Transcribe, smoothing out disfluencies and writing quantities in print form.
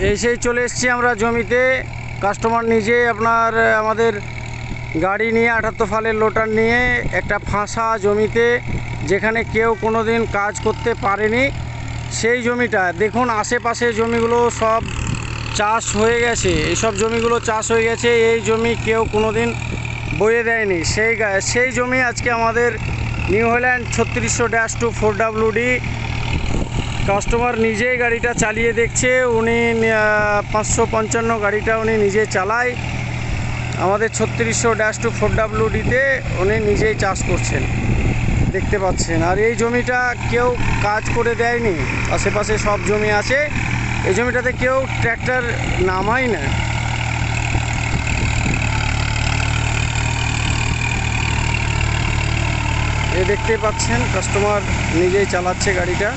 এসেই চলে এসেছি আমরা জমিতে। কাস্টমার নিজে আপনার আমাদের গাড়ি নিয়ে 78 ফালের লোটার নিয়ে একটা ফাঁসা জমিতে, যেখানে কেউ কোনো দিন কাজ করতে পারেনি, সেই জমিটা দেখুন। আশেপাশে জমিগুলো সব চাষ হয়ে গেছে, এইসব জমিগুলো চাষ হয়ে গেছে। এই জমি কেউ কোনো দিন বয়ে দেয়নি, সেই জমি আজকে আমাদের নিউ হল্যান্ড 3600-2 4WD কাস্টমার নিজেই গাড়িটা চালিয়ে দেখছে। উনি 555 গাড়িটা উনি নিজে চালায়। আমাদের 3600-2 4WDতে উনি নিজেই চাষ করছেন, দেখতে পাচ্ছেন। আর এই জমিটা কেউ কাজ করে দেয়নি, আশেপাশে সব জমি আছে, এই জমিটাতে কেউ ট্র্যাক্টর নামায় না। এই দেখতে পাচ্ছেন কাস্টমার নিজেই চালাচ্ছে গাড়িটা।